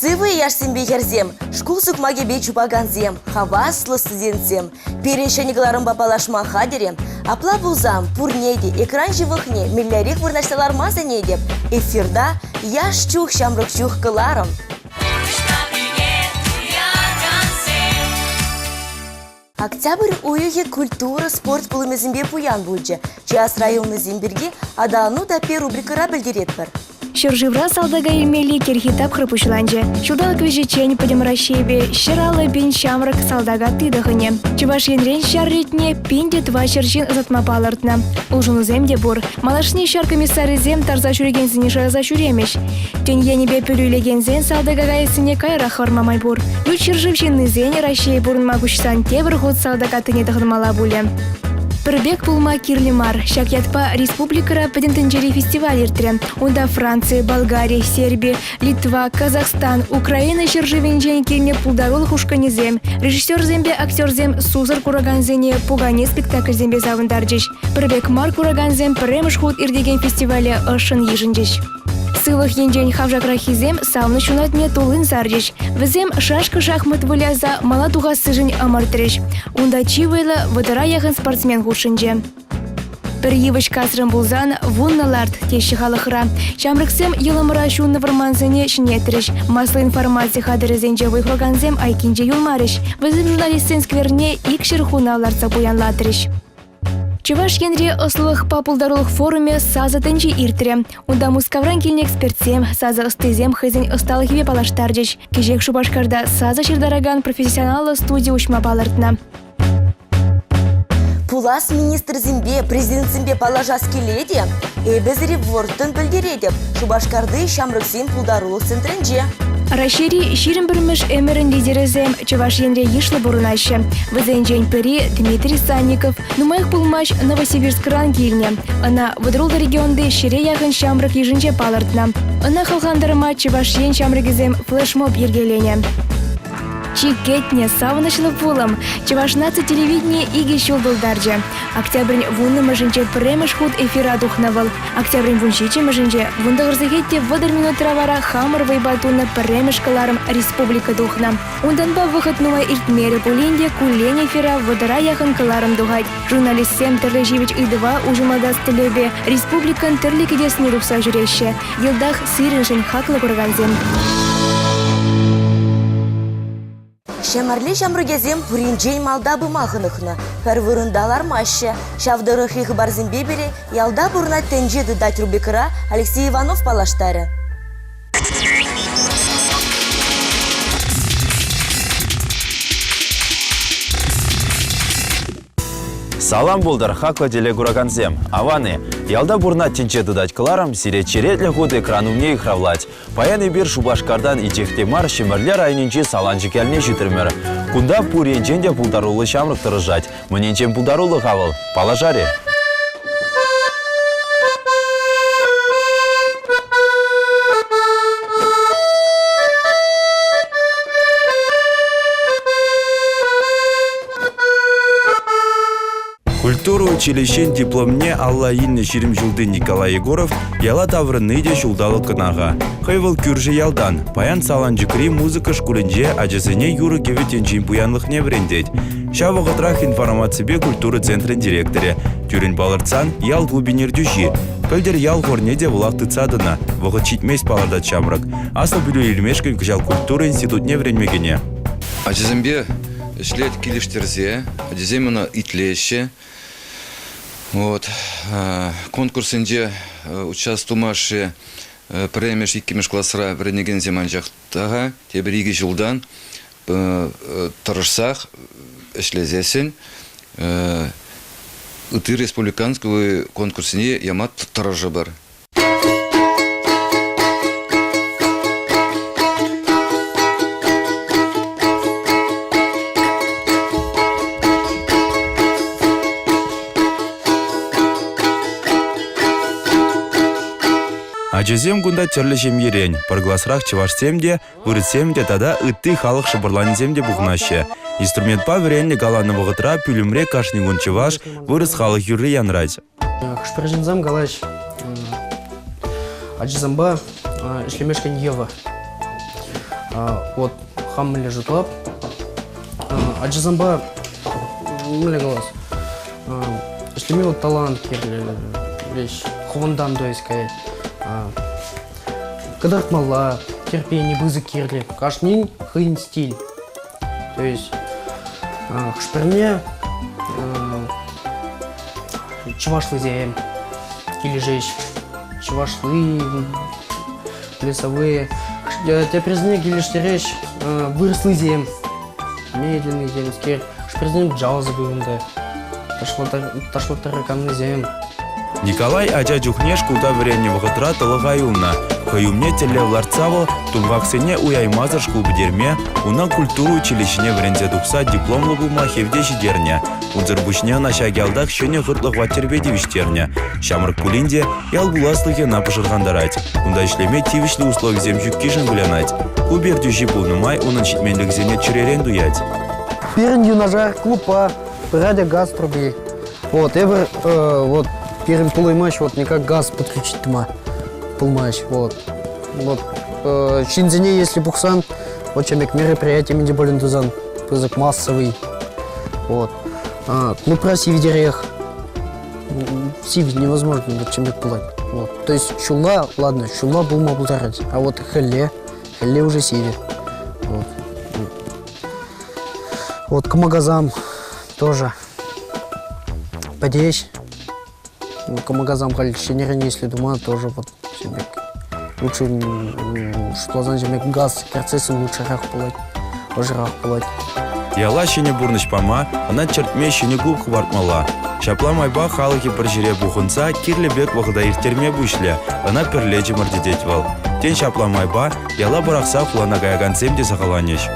Сывы яшсембе херзем, шкул сукмагебе чупаганзем, хаваслы студентсем, перешенегларым бапалашма хадерем, апла булзам, пурнеде, экран живыхне, миллярик вырнашталар мазанедеп, эфирда яш чух шамрык чух кыларым. Октябрь уюге культура, спорт пулымезімбе пуян бульче. Час районны земберге адану тапе рубрикара білдеретпір. Шыржывра салдага илмели керхитап храпушыланче. Шудалык вежечень подемращебе, щиралы бин шамрак салдага тыдахыне. Чуваш енрен шарретне пинде тва шыржин затма палыртна. Ужыну земде бур. Малашни шар комиссары зем тарза шуреген зинеша за шуремеш. Тен енебе пөлюлеген зен салдага гайсыне кайра хвармамай бур. Ют шыржывчинны зене ращей бурн магушсан тевр ход салдага тыне тахнмала буле. Пірбек пулма кирлимар. Шак ятпа республикара пәдентінжері фестиваль ертірі. Онда Франция, Болгария, Сербия, Литва, Казахстан, Украина шыржывенжен келіне пулдарул хушканезем. Режиссер зембе, актер зем сузыр кураганзене пугане спектакль зембе завындарджеш. Пірбек мар кураганзем премыш худ ирдеген фестиваля ышын ежінджеш. Сылых енжен хавжакрахизем сауны шунатне тулын сарджеш. Візем шашка шахмат выляза мала туға сыжын амартреш. Унда чивайлы вадыра яғын спортсмен хушынже. Бір евыш касырын булзан вунналард теші халықыра. Шамрыксем елымыра шунны варманзыне шнетреш. Маслы информация хадырызенже выхлаганзем айкинже юлмарыш. Візім журналистен скверне икшір хуналарца буянлатреш. Чуваш енре ослых папулдарулых форуме саза тенчи иртре. Унда мускавран келне экспертсем, саза ыстызем хызен ысталыхиве палаштарджеш. Кежек Шубашкарда саза шердараган профессионалы студия учма палартна. Пулас министр зембе, президент зембе палажас келеде, эбезери вортын білдередеп, Шубашкарды шамрыксен пулдарулық центренже. Рашири ширин бірміш эмерін лидерізем Чуваш енре ешлы бұрынашы. Візенжен піри Дмитрий Санников, нумайық пулмаш Новосибирск ран келіне. Ана выдрулды регионды шире яғын шамрык ежінже палыртна. Ана халғандырыма Чуваш ен шамрыкізем флешмоб ергелене. Чикетне савынышлы пулым. Чувашнацы телевидение иге шулдылдарджа. Октябрь вунны мыжынче премеш худ эфира духнавыл. Октябрь вунчиче мыжынче вундығырзыгетте вадыр минут равара хамыр вайбатуны премеш каларым республика духна. Унданба выход нуай иртмері пуленде кулен эфира вадыра яхын каларым духать. Журналистсем Терлежевич идыва ужымада стелебе республикан терликедесіне рухса жүреше. Елдах сиріншін хаклы курганзем. Шемарле шамрыгезем пуринжен малдабы махыныхны. Пәр вырындалар машы. Шавдырых их барзымбе бере, ялда бурна тенжеді дать рубикыра Алексей Иванов палаштары. Салам болдар хакла деле гураганзем. Аваны, ялда бурна тенче дудать кларам, сире черетлі худ экранумне ихравлать. Паяны бир Шубашкардан и техтемар шемерле районинче саланчы кәлне житірмер. Кунда пуренченде пулдарулы шамрык тырыжать. Мненчен пулдарулы хавыл. Палажаре. Культура училищен дипломне алла инне ширим жылды Николай Егоров яла таврынны де шулдалы кынага. Хайвыл күржі ялдан, паян саланжыкри музыка шкулінже ажысыне юры кеветенжин буянлық не брендеть. Шавығытрах информациябе культуры центрын директоре. Тюрін балырцан ял глубинер дюши. Пөлдер ял горнеде влақты цадына, вғыт читмес палардат шамрак. Асыл бүлі илмешкін күжал культуры институтне вренмегене. Ажызымбе ішлет келіштерзе, ажыземіна итлеші. Конкурсынде участумашы премеш 2 классыра бірінеген земан жақтаға, тебір 2 жылдан тұрышсақ ішлезесін ұты республиканскую конкурсыне ямат тұрыжы бар. Ажызем гунда терлешем ерен, паргласрах чевашсемде, вырытсемде тада ытты халық шыбырланземде бұғнашы. Инструмент па веренне галаны вғытра пүлімре кашнигун чеваш, вырыс халық юры янрать. Хшпержинзам галач ажызамба ишлемешкен ева. Вот хаммеле жұтлап. Ажызамба, мүлі қалас. Ішлеме вот талант керлі, леш, ховындан до искает. Кадаркмала, терпение, бызы керлі. Кашнин хын стиль. То есть, хшперне, чувашлы зеем, или жечь, чувашлы, лесовые. Те признак или штеречь, вырослый зем, медленный земский, шперзнем джаузы бывында, ташло тараканный зем. Николай Аджа Джухнеш куда вренне вғытра тылығайылна. Каюмне теле вларцавыл, тумваксене уяймазыр шкулбдерме, уна культуру училищене врензе духса дипломлы булма хевде жидерне. Унзырбушне на шагялдах шене ғытлық ваттербедевиштерне. Шамрық пулинде ял буласлыге напышырғандарать. Унда ишлеме тивишлі условия земчук кишін гулянать. Клубер дюжи булнымай, унын шитменлік земне чуререн дуять. Перен юнажар клупа, радио газ труби. Вот, эвер, вот, перен пулаймаш, вот, никак газ подключить тма. Пулмаш, вот. Вот, шинзине, если бухсан, вот, чемек мероприятиями не болен дузан, пызык массовый. Вот. Клуб России ведерех. Сиви невозможно, вот, чемек пулать. Вот. То есть, шула, ладно, шула был мабулдарать, а вот хелле уже сиви. Вот. Вот к магазам тоже. Подесь. К магазам кальчинерин, если думаю, тоже вот себе. Лучше, что значит, газ, процессы лучше рах пулать, ожрах пулать. Яла шене бурныш пама, она чертме шене глуб хвартмала. Шапла майба халыки біржіре бұхынса, кирлі бек вағыда иртерме бұшле, она перлечі мұрдедет вал. Тен шапла майба, яла барақса фулана гайаган земде сақаланеш.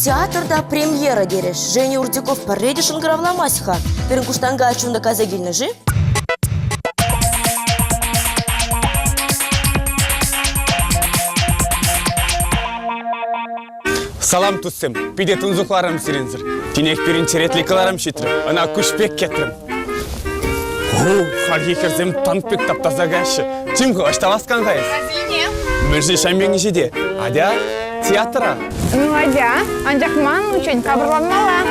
Театрда премьера дереш. Женя Урдиков парредишин гравламасиха. Перенкуштанга ачунда казагильны жи? Салам туссем, пиде тунзукларым сирензір. Тинек бірінші ретликаларым шетіріп, ана күшпек кетірім. Харги керзем танпек таптаза ғашы. Чимғы ашталасқан ғайыз? Азине. Мөржі шамбеңі жеде. Адя, театра. Ну, адя, анжақман үшін қабырланмала.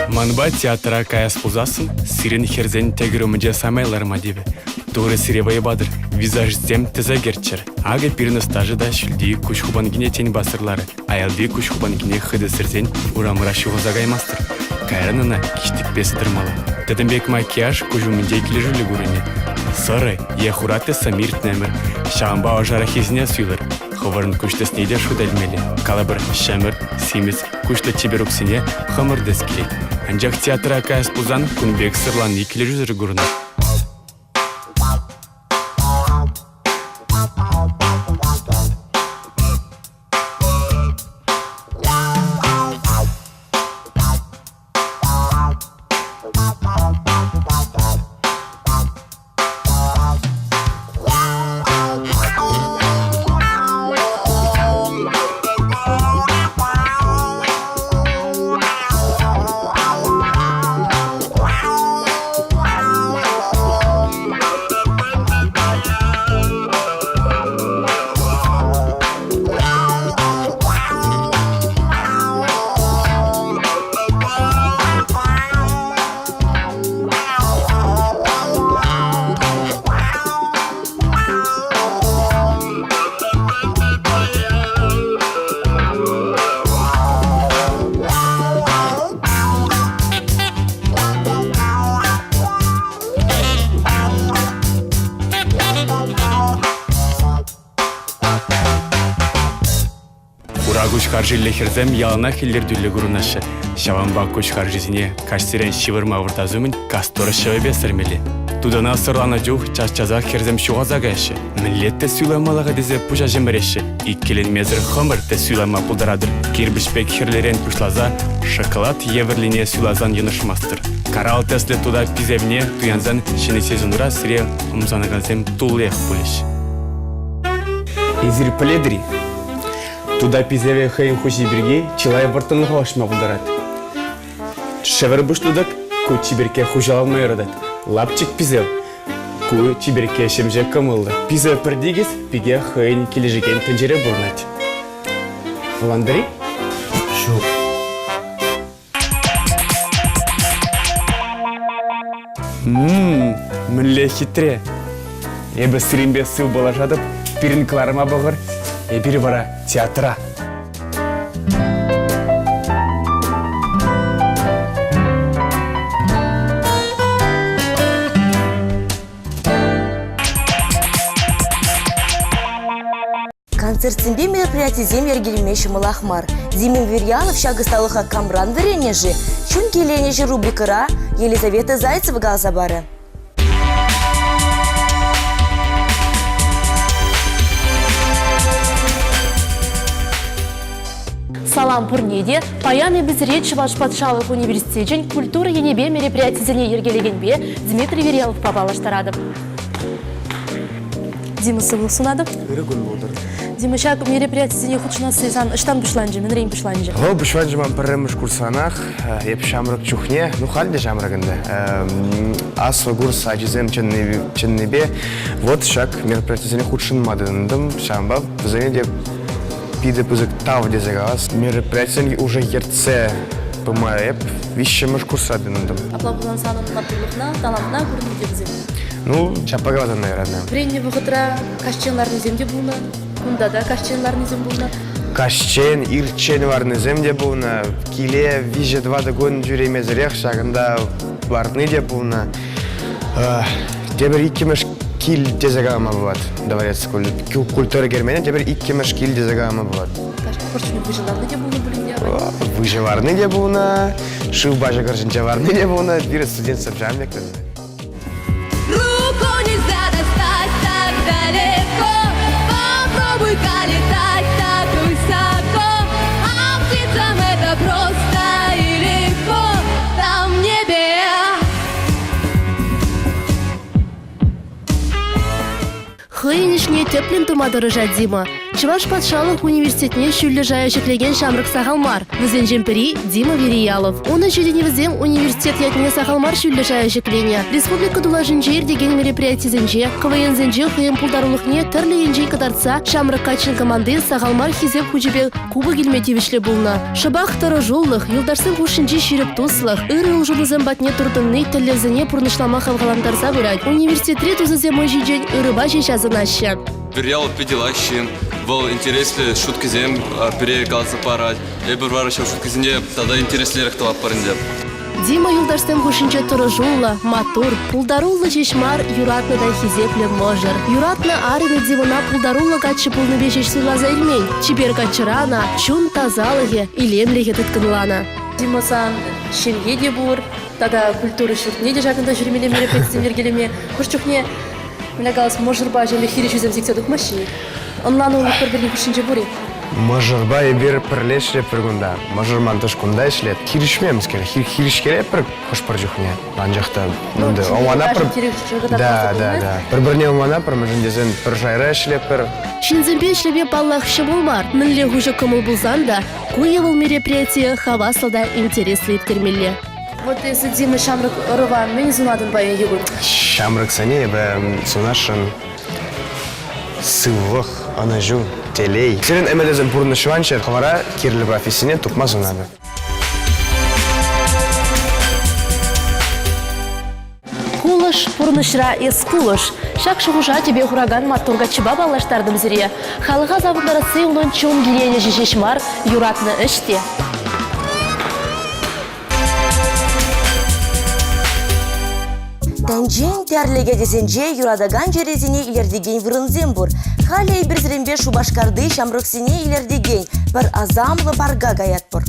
Манба театра каяс пузасын, сирен херзен тегіріміде самайларыма дебі. Туғры сиребай бадыр, визажистем тізагерчер. Ага пирны стажы да шүлді күш хубангіне тен басырлары. Аялды күш хубангіне хыды сірзен урамыра шуғы загаймастыр. Кайранына киштік бесідірмалы. Тәдімбек макияж күжумінде кележулі көріне. Сыры, ехураты самирт нәмір. Шағымба ожара хезіне суйлар. Хывырын күштесіне де шудалмелі. Калабыр шәмір, семіз, күшті чеберуксіне хымыр дескелей. Анжақ театра каяс пузан күнбек сырлан екілі жүзірі көріне. Күшқаржылы херзем ялына хиллер дүлі күрінашы. Шаванба күшқаржызіне кашсирен шивырма выртазымын касторы шывыбе сірмелі. Тудана сырлана жух чаш-чаза херзем шуғаза гайшы. Миллетті сүйламалаға дезе пұжа жеміреші. Иккелен мезір хымырты сүйлама пұлдарадыр. Кирбішпек херлерен күшлаза, шоколад еверлине сүйлазан енышмастыр. Карал тесле туда пизевне туянзан шені сезонура сіре ұмзанығазем туллех пулеш. Изір піледірі. Туда пизеве хайым хуши бірге, чилай бұртынға ашма бұлдарады. Шевер бушлудак, ку чиберке хужалалмай родат. Лапчик пизел. Ку чиберке шемже камылды. Пизел пердигес, пиге хыйн кележеген тенжере бурнать. Ландри? Шук. Мүлле хитре. Ебі сиренбе сыл бола жадып, бірін кларыма бағыр, ебір бара театра. Концертсембе мероприятиезем ергелемеші Малахмар. Зимин Верьянов шагысталыха камран веренежі, чун келенежі рубрикара Елизавета Зайцева галзабары. Салам пурнеде, паяны біз речь ваш патшалық университетін культура енебе мероприятиезіне ергелегенбе Дмитрий Верьянов папалаштарады. Дима сывыл сунады? Үрігін болдыр. Дима шак мероприятиезіне худшына сыйсан, ыштан бұшланжы, мен рейн бұшланжы. Ол бұшланжы ман піріміш курсанақ, еп шамрық чухне, ну халде шамрығынды. Аслы курс ажизем чыннебе, вот шак мероприятиезіне худшын мадындым, шамбал, бұзыне деп пиде пызык тав дезегалас. Мероприятиезіне уже ерце пымаеп, вишеміш курсадындым. Апла бұлан санын лаптылықна, талантна көрінуде бізем. Ну, чапагаладан, наверное. Бренне бұғытыра кашченларын земде бұлна, күнда да кашченларын зем бұлна. Кашчен, ирчен варны земде бұлна, киле виже 2 гон жүремезірек шағында варны де бұлна. Дебір иккемеш кил дезагама болады, дворец культуры гермения, дебір иккемеш кил дезагама болады. Корчуны выжыларны де бұлна бүлінде. Выжыварны де бұлна, шыв бажа көршінче варны де бұлна, бір студент сапжам бекті. Руку нельзя достать так далеко, попробуй-ка летать так высоко, а птицам это просто и легко, там в небе. Хыйнишне теплен тумадыры жадзима. Чуваш патшалық университетіне шүлі жайышықлеген шамрық сағалмар. Візен жемпері Дима Вериялов. Оны жүдені візен университет ятіне сағалмар шүлі жайышықлене. Республика дулажынжы ердеген мероприятизенже, КВН-зенже хыйым пулдарлықне түрлі енжей кадарца шамрық качын команды сағалмар хизеп хучебе кубы келметевішлі болна. Шабақ тары жоллық, юлдарсын хушынжи ширіп туслық, ыры ұлжылызын батне тұрдынны тіллезіне пұрнышлама қавғаландарса бұрад. Университетре тузызем жиден ырыба жешазын ашы. Верьялов педелащин, был интересный шутки зем, перегался парать. Я бы варышал шутки земде, тогда интересный рехтова парендеп. Дима юлдарстен хушинче туры жулла, матур, пулдаруллы жешмар юратны да хизепле можыр. Юратны арыны дивына пулдаруллы качы пулны бешеш сыйлаза илмень. Чипер качырана, чун тазалығы, илемлеге тыткынлана. Дима сан шенге де бур, тада культуры шүртне де жақында жүрмеле мероприятиесін ергелеме. Күрчухне, мені қалас можырба және хири жүзем зектедік маши. Онланы олық бір-бірін күшінже бұри. Можырба ебір пірлешле піргунда. Можырман тұш күнда ішлет. Хиришмеміз керек. Хиришкере пір қош пір жүхне. Анжақта. Омана пір... Да. Бір-біріне омана пір мүжіндезен пір жайра ішле пір. Шинзембе ішлебе баллахшы болмар. Мінле хұжы кымыл бұлзан да, көйевіл мероприятие хаваслада интереслі еткермелі. Вот если Дима шамрық ұрыван, мен зунадын байын егін. Шамрық сәне ебі сунашын сывық, анажу, телей. Сирен әмелезін бұрны шуаншер, қавара керлі профессияне тұпма зунады. Кулыш, пұрнышра ес кулыш. Шак шығыша тебе хураган маттурга чыба балаштардым зіре. Халыға завындары сыйлын чон гирене жешешмар, юратны іште. Тәнжен тәрліге десенже юрадаган жерезіне илердеген вырынзен бұр. Халей бір зіренбе шубашкарды шамрықсіне илердеген бір азамлы барға гаят бұр.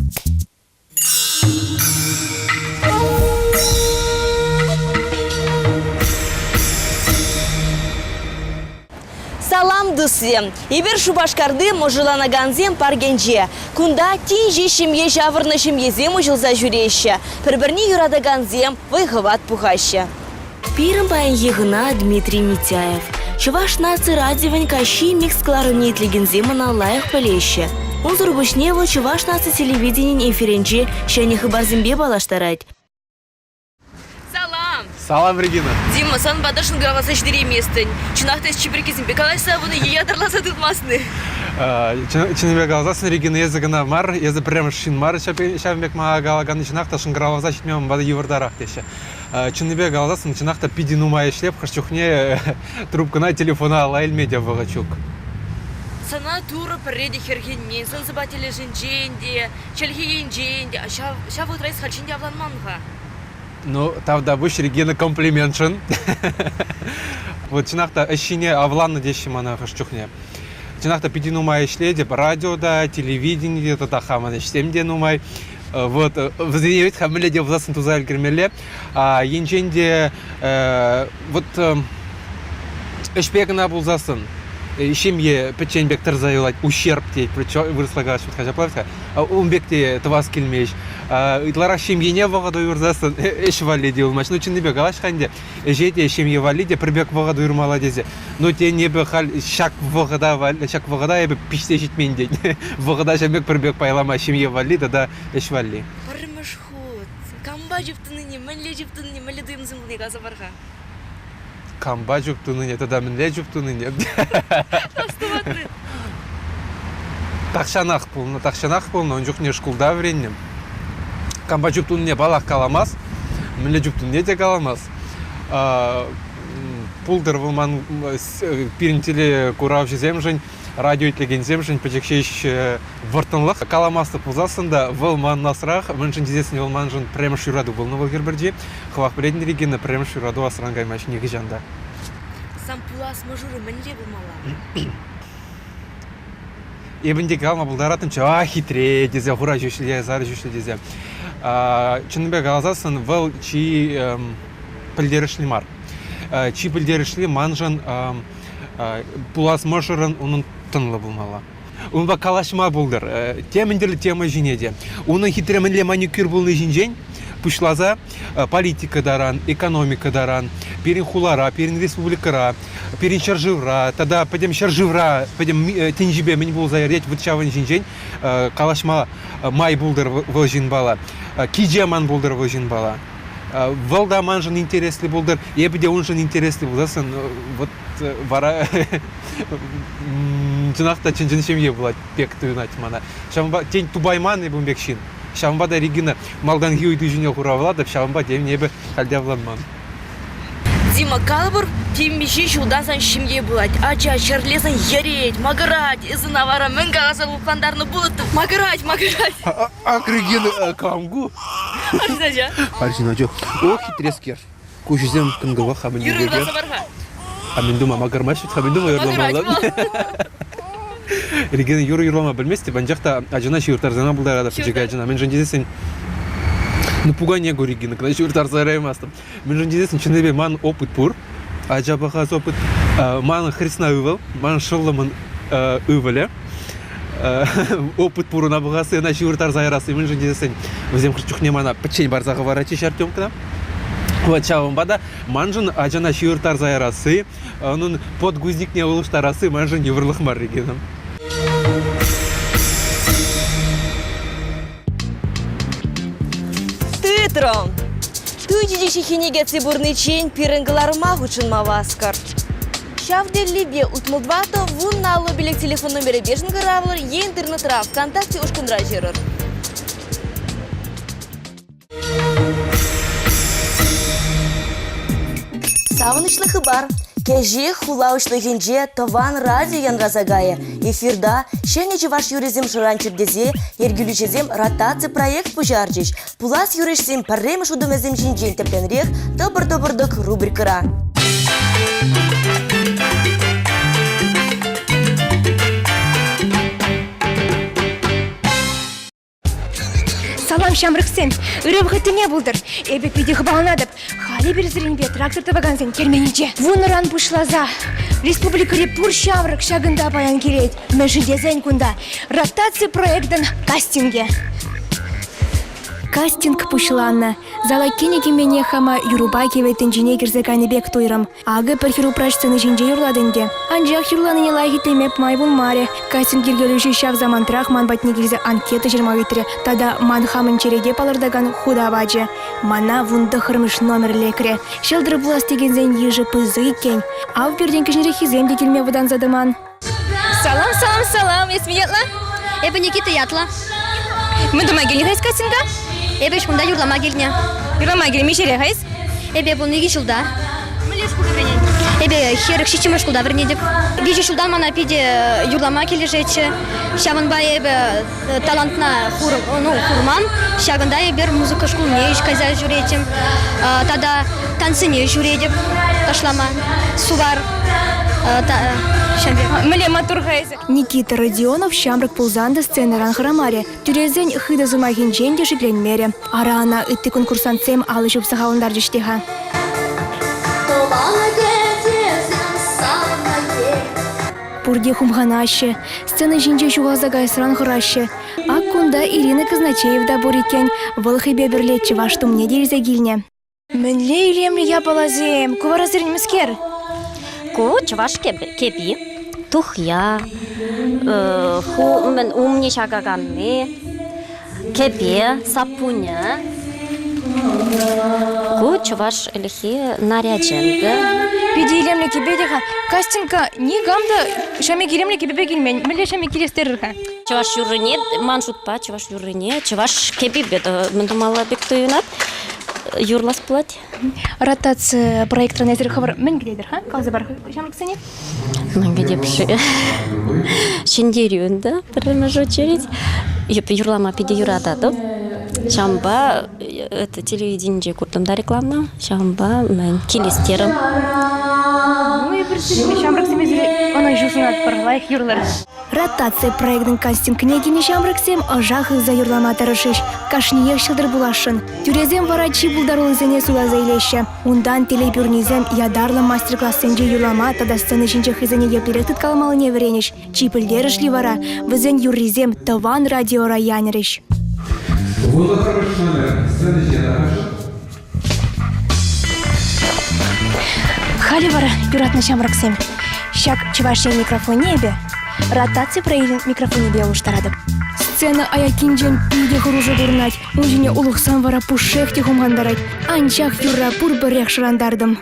Салам дұсем. Ибір шубашкарды мұжыланаганзен паргенже. Кунда тей жешімге жавырны шымезем ұжылза жүрейші. Бір-бірні юрадаганзем вайғыват пұғашы. Пирым байын егына Дмитрий Митяев. Чуваш нации радивань кащи микс кларнетлеген земана лайық білеші. Унзур бушнево чуваш насы телевидение эфиренче шәне хыбарзымбе балаштарать. Салам. Салам, Регина. Дима, сан бадашын граваса шдыре местен. Чунахта чиприкизм бекалай сабыны ядарласа тутмасны. Чыныбек галзасын Регина езігіна мар, езі прям шын мар, шабымбек ма галаганы чынақта шын граваса шытмем бады евардарах деші. Чыныбек галзасын чынақта пиди нумай шлеп, хашчухне трубкана телефона лайл медиа вағачук. Сана тура переди хергенмен, сан забатели жинженде, чельхиенженде, а ща вот райс хачинде авланманга. Ну, тавда буш Регина комплиментшын. Вот чынақта әшіне авланны деші мана хашчухне. Чынақта пиди нумай шледе, радиода, телевидение, татахаманы штемде нумай. Вот, взденевет хамеледе власын тузаль кермеле. Енченде, вот, эшпегіна бұлзасын. Шемье печеньбек тырзайылать ущерб тей, вырыслагаш вот хажа плавка. Умбекте твас килмеш. Итлара шемье не вагаду юрзасын, эш валиди улмаш. Ну чыныбек алаш ханде, жете шемье валиди, прибек вагаду юрмала дезе. Ну те не бы хал шак вагада ебе пиште житмен день. Вагада шембек прибек пайлама шемье валида да эш вали. Парымыш ход. Камба жыптыныне, мәлле жыптыныне, мәлле дыйым зымлыне газа барға. Камба жүптүнүне, тогда мінле жүптүнүне. Тақшанақ болны, он жүхне шкулда вреннем. Камба жүптүнүне балақ каламас, мінле жүптүнүне де каламас. Пулдыр вылман пиринтеле курав жезем жын, радио итлеген зем жын, пөжекшеш выртынлық. Каламасты пулзасында вылман насырақ, мүншін дезесіне вылман жын премш юраду болны вылгер бірде. Хвақ білетін регені премш юраду асырангай мәш неге жанда. Сам пулас мажуры мінле болмала. Ебінде калма бұлдаратынча, хитре дезе, ғура жүшілде, зары жүшілде дезе. Чыныбек алазасын выл чи пілдерішлі мар. Чи пілдерішлі манжын пулас мажурын оның тынлы болмала. Онда калашма бұлдыр, теміндерлі тема жинеде. Оның хитре мінле маникюр болны жинжен, пушлаза политика даран, экономика даран, перин хулара, перин республикара, перин шаржывра, тогда пойдем шаржывра, пойдем тенжибе, мен был заярдеть вычаван жинжен, калашма май булдыр вылжин бала, киджаман булдыр вылжин бала. Валда манжын интересли булдыр, ебде он жын интересли булдасын, вот вара жынақта чын шемье болады пек туынать мана. Шамба тень тубайман ебім бекшин. Шамбада Регина малдан геуйду жіне құравлады, шамба тем небі халдявланман. Дима калбур тиммиши шудан сан шемье болады. Ача шерлесін ереть, магырать, изын авара мін қағаса бұлқандарны бұлытты. Магырать. Ак Регина камгу. Арзинажа? Арзинажа. О, хитрескер. Кушізем күнгіва хамын Юры ұраса барға? Амин дума магырмашыт, хамин дума юрламалады. Регина юрлама білместі, бән жақта ажына шиыртарзана бұлдарады пүжеге ажына. Мен жын дезесін, ну пугане го Регина, когда шиыртарзараймастым. Мен жын дезесін, чынебе ман опыт пұр, ажабағаз опыт, ман хрисна үвіл, ман шылымын үвілі. Опыт пұрына бұғасы, на шиыртарзайрасы. Мен жын дезесін, өзем қырчухне мана пічен барзағы варачи шартемкіна. Вот чавамбада манжын ажана шиыртарзайрасы, onun подгузникне улыштарасы манжын еврлық мар Регином. Тытром! Түйдеде шехенеге цибурный чейн пирынғыларыма ғучын маваскар. Шавделлибе утмылбата вун налы билек телефон номері бежін ғыравылыр, интернетра ВКонтакте ұшқындыра жерір. Савынышлы хыбар. Кежи хулаушлы генже тован радио янразагая. Эфирда шенечи ваш юризм шыранчырдезе, ергюлючезем ротация проект пужарчич. Пулас юришсем парремыш удумезем жинжен тепленрех, добр-добрдык рубрикара. Салам шамрыксен, үріп ғыттыне бұлдыр. Эбек бейді ғыбалынадып, хали бір зірінбе трактор табаганзен керменінче. Вуныран пұшлаза, республикаре пұр шамрык шагында баян керет. Мәжіндезен күнда ротация проекттен кастинге. кастинг пушланна. Зала кенекемене хама юруба кеветен жине кирзе кайнебек туйрам. Ага пір хирупраш сцены жинже юрладынде. Анжақ юрланы лайхитемеп майбун маре. Кастинг киргелуши шав замантрах ман батне кирзе анкета жирмавитре. Тада ман хамын череге палырдаган худа ваджа. Мана вунды хырмыш номер лекре. Шелдыр булас тегензен ежі пызы кен. Ав берден кішнері хиземде келме вудан задыман. Салам, есмиятла. Эбе Никита ятла. Мы дома гелин хайс кастинга? Эбе шкунда юрлама гельня. Юрама гелин мишере хайс? Эбе бұл неге жылда. Міле шкулда вернен. Эбе херік шичима шкулда вернедік. Вижу шулдан мана пиде юрлама кележечі. Шаванба эбе талантна хурман. Шагында эбер музыка шкулне еш каза жүретім. Тада танцыне жүредіп. Ташлама. Сувар. Міле матур хайс. Никита Родионов шамрак пулзанды сценаран храмаре. Тюрезен хыда зумахин женде шикленмере. Арана ытты конкурсантсем алышып сахалындар жиштеха. Пурде хумганаще, сцена жинже шуғаза гайсыран хыраще. Ак кунда Ирина Казначеевда бурикен, вылхы беберлетчі ваштумне дерзе гильне. Мінле илемлі я балазем, куваразырын міскер. Ку чуваш кепи, тухя, мен умне шагаганны, кепи, сапуня. Ку чуваш лихи нарядженді. Пиди илемлі кебедеха, кастинга не гамда шаме илемлі кебебе келмен, міле шаме келестерірха. Чуваш юрыне, маншутпа, чуваш юрыне, чуваш кепи беді, мен думала бек туйынат. Юрлас плать. Ротация проекта незер хабар мен гидер, ха? Қалзы бар шамрак сене? Мен гидепші. Шендерюнда, бірімі очередь. Юрлама пиде юратады. Шамба, это телевидение куртымда реклама. Шамба, мен келестерім. Ну и бірсі, шамрак семезірі, она жусынат парлайық юрлар. Ротация проектын кастинг негені шамраксем ажағы за юрлама тарышыш. Кашниек шылдыр булашын. Тюрезем варачи булдарулы зене сула заилеші. Ундан телебюрнизем ядарлы мастер-классенже юрлама тада сцены жинче хызыне еплерек тұткалмалы не веренеш. Чипілдеріш ли вара, візен юрризем таван радио раянереш. Вот хороший номер. Следующий, хорошо? Хали вара, пиратный шамраксем. Шак чувашен микрофон небе. Ротация проявлен микрофоне бе уштарадып. Сцена аякинжен пиде хуружы бурнать. Ужине улухсан вара пушех техумгандарать. Анчах юра пур борех шырандардым.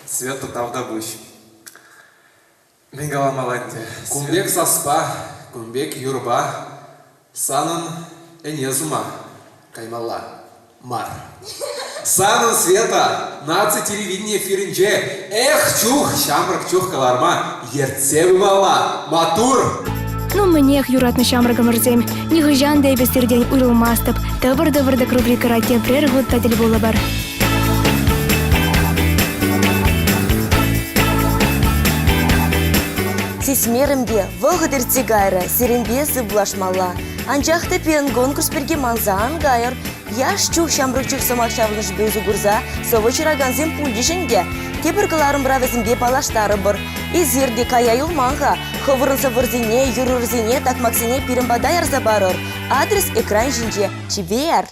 Света тавдабыш. Мен галамаланде. Кумбек саспа, кумбек юрба, санын энезума, каймала, мар. Санын Света, наци телевидение фиринже, эх чух, шамрак чух каларма, ерце мала, матур. Ну менех юратны шамрагам рзем, нихыжан дэйбестерден уйрылмастып, тывыр-дывырдык рубрика рате прергут тадил болы бар. Сесмерімбе вғыдырцы гайры, серенбесі бұлашмала. Анжақты пен конкурс берге манзаан гайыр, яш чух шамрыкчык сомақшавыныш бөзі гурза, совы чыраганзен пульдишінге. Кебір кыларым бравезімбе палаштары бір. Изерде кая юлманға, хывырынсы вырзине, юрырзине, такмаксине пирімбада ярза барыр. Адрес экран жинже, чебер.